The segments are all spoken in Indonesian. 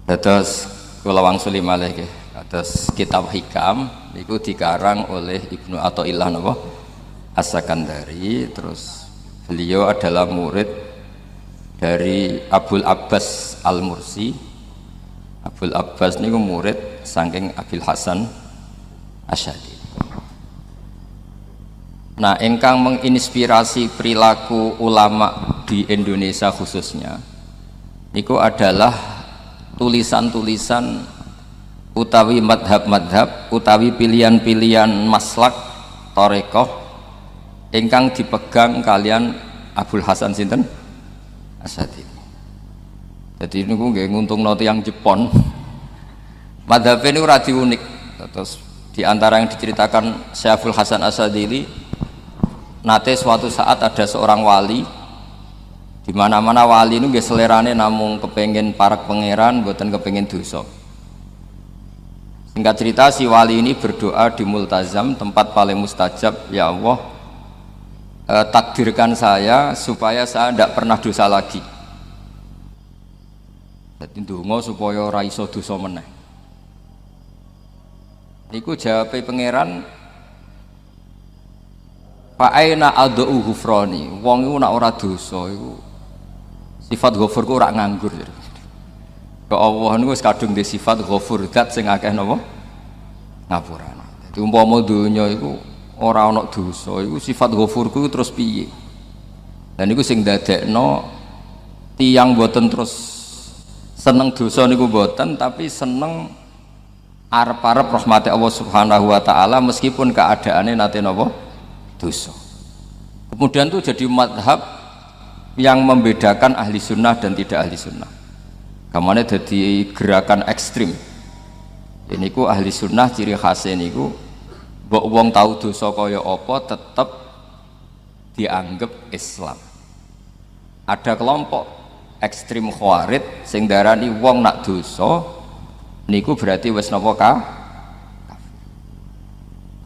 Dados kula wangsuli malih nggih. Dados kitab Hikam niku dikarang oleh Ibnu Athaillah napa As-Sakandari. Terus beliau adalah murid dari Abul Abbas Al-Mursi. Abul Abbas niku murid saking Abil Hasan Asy'ari. Nah, ingkang menginspirasi perilaku ulama di Indonesia khususnya niku adalah tulisan-tulisan utawi madhab-madhab utawi pilihan-pilihan maslak thariqah ingkang dipegang kalian Abul Hasan sinten Asy'ari. Jadi niku nggih nguntungno tiyang Jepon. Madhab ini ora unik. Terus di antara yang diceritakan Syekh Abul Hasan Asy'ari, nate suatu saat ada seorang wali, di mana-mana wali itu nggih selerane namung kepengen parak pangeran, mboten kepengen dosa. Singkat cerita, si wali ini berdoa di multazam, tempat paling mustajab, ya Allah, takdirkan saya supaya saya tidak pernah dosa lagi. Jadi ndonga supaya ora iso dosa meneh. Niku jawabe pangeran, fa aina ad'u ghufrani. Wong iku nek ora dosa iku sifat ghafur ku ora nganggur. Kok Allah niku wis kadung di sifat ghafur, zat sing akeh napa ngapurane. Dadi umpama donya iku ora ana dosa, iku sifat ghafurku terus piye? Dan niku sing ndadekno tiyang boten terus seneng dosa niku boten, tapi seneng arep-arep rahmati Allah Subhanahu wa taala meskipun keadaannya nate napa dosa. Kemudian itu jadi madhab yang membedakan ahli sunnah dan tidak ahli sunnah. Kamane jadi gerakan ekstrim. Ini ku ahli sunnah ciri khasnya niku mbok wong tahu dosa kaya apa tetap dianggap Islam. Ada kelompok ekstrim khawarij sing darani wong nak dosa niku berarti wis napa kafir.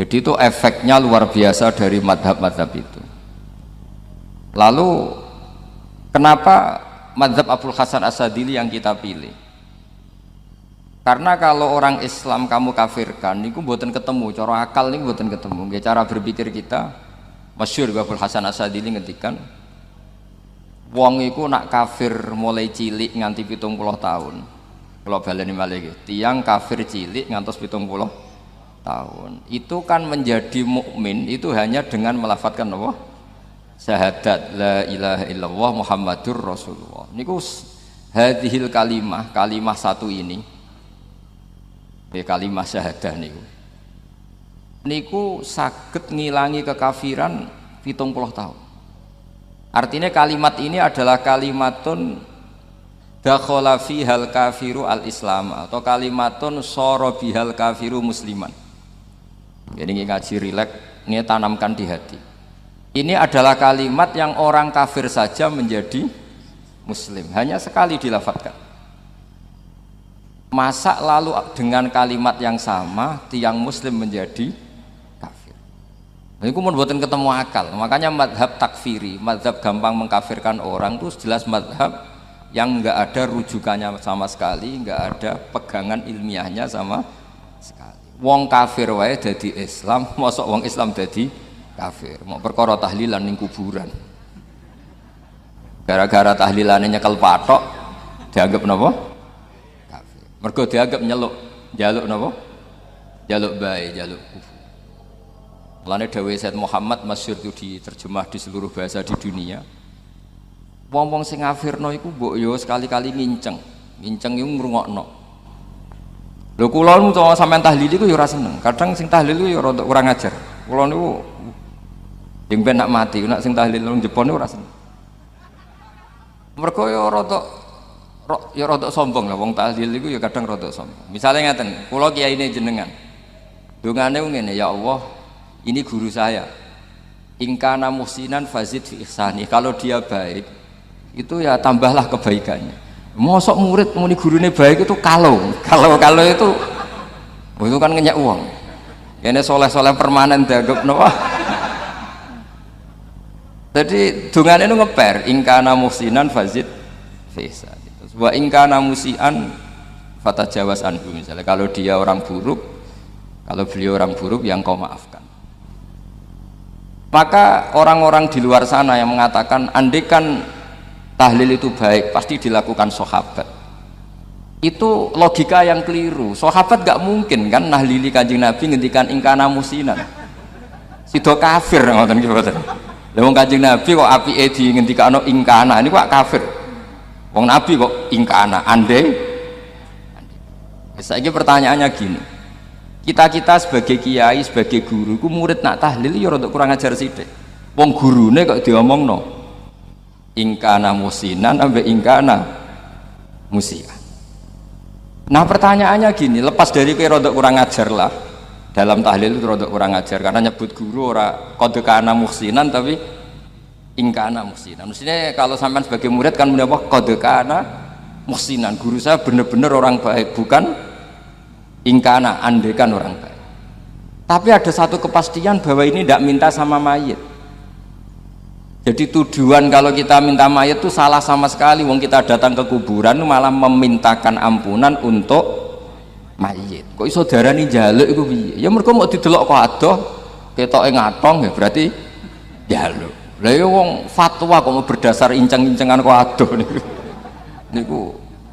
Jadi itu efeknya luar biasa dari madhab-madhab itu. Lalu kenapa madhab Abul Hasan Asy'ari yang kita pilih? Karena kalau orang Islam kamu kafirkan niku mboten ketemu, cara akal niku mboten ketemu. Nggih cara berpikir kita masyhur Abul Hasan Asy'ari ngendikan wong iku nak kafir mulai cilik nganti 70 tahun. Kalau baleni malih tiyang kafir cilik ngantos 70 tahun itu kan menjadi mukmin itu hanya dengan melafadzkan apa? Syahadat la ilaha illallah Muhammadur Rasulullah. Niku hadhil kalimah satu ini. Kalimah syahadah niku saged ngilangi kekafiran 70 tahun. Artinya kalimat ini adalah kalimatun dakhala fihal kafiru al-islam atau kalimatun sara bihal kafiru musliman. Jadi ngaji rileks, ini tanamkan di hati. Ini adalah kalimat yang orang kafir saja menjadi muslim, hanya sekali dilafadzkan. Masa lalu dengan kalimat yang sama tiang muslim menjadi kafir. Ini pun buatan ketemu akal. Makanya madhab takfiri, madhab gampang mengkafirkan orang itu jelas madhab yang enggak ada rujukannya sama sekali, enggak ada pegangan ilmiahnya sama sekali. Wong kafir wae dadi Islam, mosok wong Islam dadi kafir. Mau perkara tahlilan ning kuburan. Gara-gara tahlilane nyekel patok dianggap napa? Kafir. Mergo dianggap njaluk napa? Jaluk bae, jaluk kufur. Mulane dawuh Said Muhammad masyhur itu diterjemah di seluruh bahasa di dunia. Wong-wong sing ngafirno iku mbok yo sekali-kali nginceng iku ngrungokno. Lho kula nu sampean tahlil iku yo ora seneng. Kadang sing tahlil yo rada kurang ajar. Kula niku yang ben nak mati, nak sing tahlil nang Jepon niku ora seneng. Mergo yo rada sombong lah wong tahlil iku yo kadang rada sombong. Misale ngaten, kula kiyaine jenengan. Dongane ngene, ya Allah, ini guru saya. In kana muhsinan fazid fi ihsani. Kalau dia baik, itu ya tambahlah kebaikannya. Mosok murid muni gurune baik itu kalau itu kan ngenyak uang. Kene soleh-soleh permanen dianggap napa? Jadi dungane itu ngeper, in kana muhsinan fazid fi ihsani. Wa in kana musian fatajawas anhu, misalnya kalau dia orang buruk, kalau beliau orang buruk yang kau maafkan. Maka orang-orang di luar sana yang mengatakan andekan tahlil itu baik pasti dilakukan sahabat, itu logika yang keliru. Sahabat gak mungkin kan nahlili Kanjeng Nabi ngendikan ingkana musinan, sido kafir ngoten iki mboten. Lha wong Kanjeng Nabi kok apike di ngendikano ingkana, ini kok kafir. Wong Nabi kok ingkana, andai. Saiki pertanyaannya gini, kita sebagai kiai, sebagai guru, ku murid nak tahlil ya rada kurang ajar sithik. Wong gurune kok diomongno ingkana musinan ambek ingkana musia. Nah pertanyaannya gini, lepas dari kowe rada kurang ajar lah, dalam tahlil itu rada kurang ajar karena nyebut guru ora qad kana musinan tapi ingkana musinan. Maksudnya kalau sampean sebagai murid kan menapa qad kana musinan, guru saya benar-benar orang baik, bukan ingkana andekan orang baik. Tapi ada satu kepastian bahwa ini tidak minta sama mayit. Jadi tujuan kalau kita minta mayit itu salah sama sekali. Wong kita datang ke kuburan malah memintakan ampunan untuk mayit. Kok iso darani njaluk iku piye? Ya mergo mau didelok kok adoh ketoke ngatong ya berarti njaluk. Lah ya wong fatwa kok mau berdasar inceng-incengan kok adoh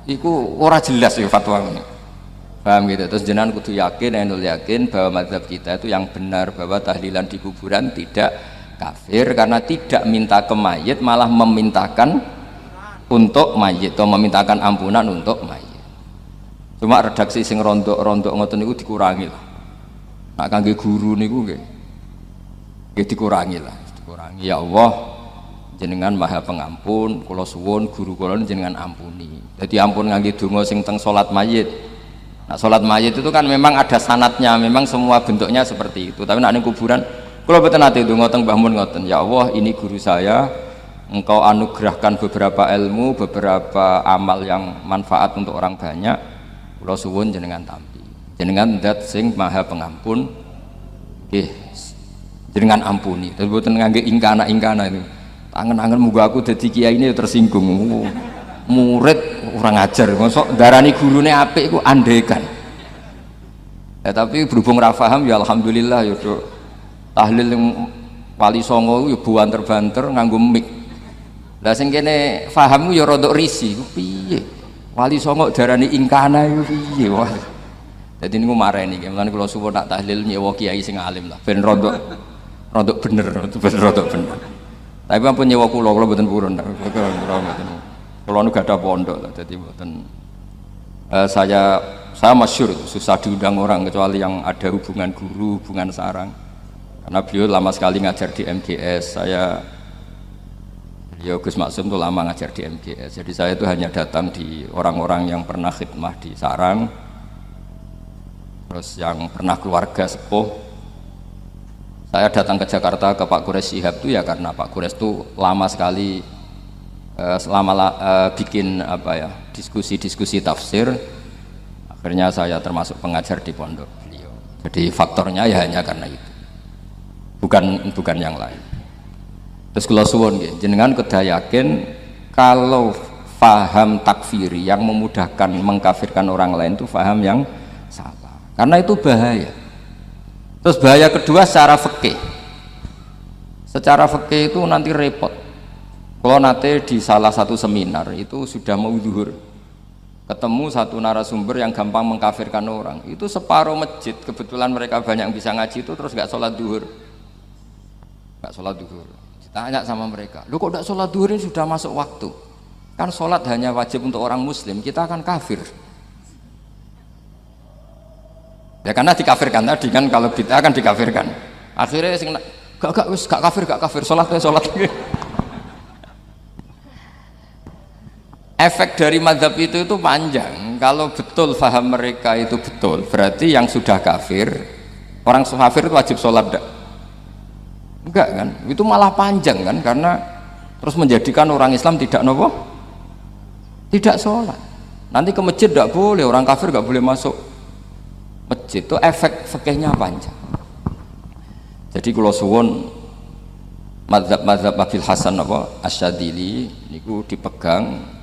niku ora jelas ya fatwa ini. Paham gitu. Terus jenengan kudu yakin, enul yakin bahwa mazhab kita itu yang benar, bahwa tahlilan di kuburan tidak kafir karena tidak minta ke mayit, malah memintakan untuk mayit atau memintakan ampunan untuk mayit. Cuma redaksi sing rondok-rondok ngoten niku dikurangi lah. Nak kangge guru niku nggih dikurangi lah, dikurangi. Ya Allah, jenengan Maha Pengampun, kula suwun guru kula jenengan ampuni. Jadi ampun ngangge donga sing teng salat mayit. Nah sholat mayit itu kan memang ada sanatnya, memang semua bentuknya seperti itu. Tapi nak ning kuburan, kalau betul nanti itu ngotong Mbah Mun ngoten, ya Allah ini guru saya, engkau anugerahkan beberapa ilmu, beberapa amal yang manfaat untuk orang banyak. Kula suwun jenengan tampi, jenengan dat sing Maha Pengampun, jenengan ampuni. Terus betul ngangge ingkana itu, angen-angen muga aku dadi kiai ini tersinggung. Murid orang ajar, masuk darani gurune apik iku andekan. Ya tapi berhubung ra paham ya alhamdulillah ya do. Tahlil yang Wali Songo ya buanter-banter nganggo mic. Lah sing kene paham ya rada risi, piye? Wali Songo darani ingkana iku piye wah. Dadi niku mareni, mulane kula suwun nak tahlil nyewa kiai sing alim lah ben rada bener, rada bener. Tapi ampun nyewa kula mboten purun. Kalau nu gak ada pondok lah, jadi buatan saya masyhur susah diundang orang kecuali yang ada hubungan guru, hubungan sarang. Karena beliau lama sekali ngajar di MGS, beliau Gus Maksum tuh lama ngajar di MGS. Jadi saya itu hanya datang di orang-orang yang pernah khidmah di sarang, terus yang pernah keluarga sepuh. Saya datang ke Jakarta ke Pak Quraisy Shihab itu ya karena Pak Quraisy itu lama sekali bikin diskusi tafsir, akhirnya saya termasuk pengajar di pondok beliau. Jadi faktornya ya hanya karena itu, bukan yang lain. Terus kula suwun nggih jenengan kedah yakin kalau faham takfiri yang memudahkan mengkafirkan orang lain itu faham yang salah, karena itu bahaya. Terus bahaya kedua secara fikih itu nanti repot. Kalau nanti di salah satu seminar itu sudah mau zuhur, ketemu satu narasumber yang gampang mengkafirkan orang, itu separuh masjid kebetulan mereka banyak yang bisa ngaji itu terus nggak sholat zuhur, ditanya sama mereka, lu kok nggak sholat zuhur, ini sudah masuk waktu, kan sholat hanya wajib untuk orang muslim, kita akan kafir. Ya karena dikafirkan tadi kan, kalau kita akan dikafirkan, akhirnya gak kafir, sholat. Efek dari mazhab itu panjang. Kalau betul faham mereka itu betul, berarti yang sudah kafir, orang kafir itu wajib sholat enggak kan? Itu malah panjang kan, karena terus menjadikan orang Islam tidak sholat. Nanti ke masjid tidak boleh, orang kafir nggak boleh masuk masjid. Itu efek fikihnya panjang. Jadi kalau suwun mazhab Abil Hasan Asyadzili niku dipegang.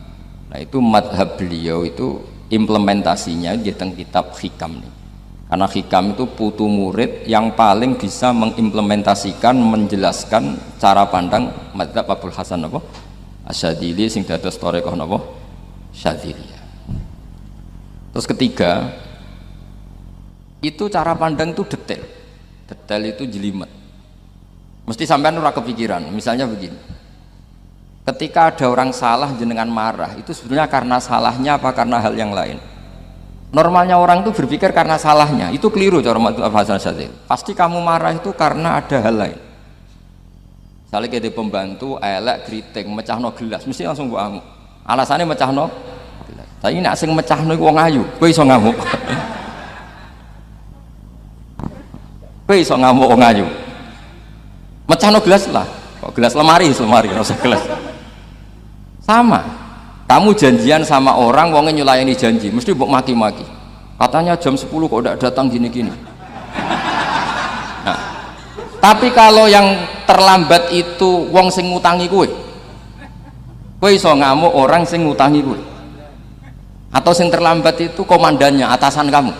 Nah itu madhab beliau itu implementasinya di teng kitab Hikam nih. Karena Hikam itu putu murid yang paling bisa mengimplementasikan, menjelaskan cara pandang madzhab Abul Hasan apa? Asyadzili sing dados thariqah napa? Syadziliyah. Terus ketiga, itu cara pandang itu detail. Detail itu jelimet. Mesti sampean ora kepikiran. Misalnya begini. Ketika ada orang salah jenengan marah, itu sebenarnya karena salahnya apa karena hal yang lain? Normalnya orang itu berpikir karena salahnya, itu keliru cara Abul Hasan Asyadzili. Pasti kamu marah itu karena ada hal lain. Misalnya kita pembantu, elek, kritik, mecahno gelas, mesti langsung mbok amuk. Alasannya mecahno gelas. Tapi nek sing mecahno iku wong ayu, kowe iso ngamuk. Kowe iso ngamuk wong ayu. Mecahno gelas lah. Kok gelas lemari, ora usah gelas. Sama. Kamu janjian sama orang, wongnya nyulayani janji, mesti mbok maki-maki. Katanya jam 10 kok udah datang gini-gini. Nah, tapi kalau yang terlambat itu wong sing ngutangi kowe iso ngamuk orang sing ngutangi kowe. Atau sing terlambat itu komandannya, atasan kamu.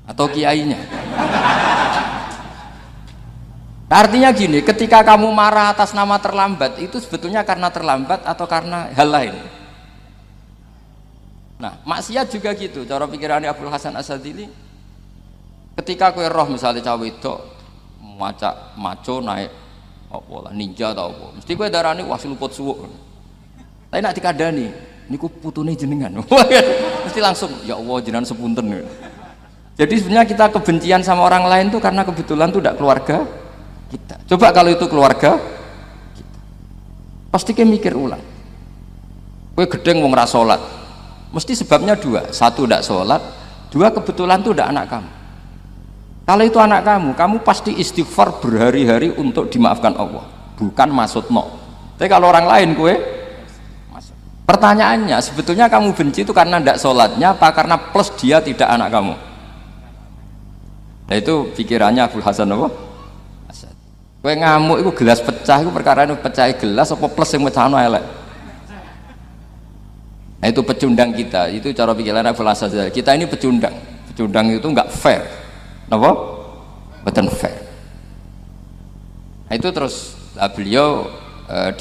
Atau kiainya. Artinya gini, ketika kamu marah atas nama terlambat, itu sebetulnya karena terlambat atau karena hal lain. Nah, maksiat juga gitu, cara pikirannya Abul Hasan Asyadzili. Ketika kowe roh misalnya cawe itu maco naik apa lah ninja atau apa, mesti kowe darani wah luput suwuk. Tapi nak dikandani, niku putune jenengan. Mesti langsung ya Allah jenengan sepunten. Jadi sebenarnya kita kebencian sama orang lain tuh karena kebetulan tuh tidak keluarga kita. Coba kalau itu keluarga kita, pasti kita mikir ulang. Kowe gedeng wong ra salat, mesti sebabnya dua. Satu tidak sholat, dua kebetulan itu tidak anak kamu. Kalau itu anak kamu pasti istighfar berhari-hari untuk dimaafkan Allah, bukan maksud no. Tapi kalau orang lain kue, pertanyaannya sebetulnya kamu benci itu karena tidak sholatnya apa karena plus dia tidak anak kamu? Nah itu pikirannya Abul Hasan apa? Kue ngamuk itu gelas pecah, itu perkara itu pecah gelas apa plus yang pecah no elek? Nah itu pecundang kita, itu cara pikiran Abul Hasan. Kita ini pecundang itu nggak fair, kenapa? Betul fair. Nah itu terus beliau di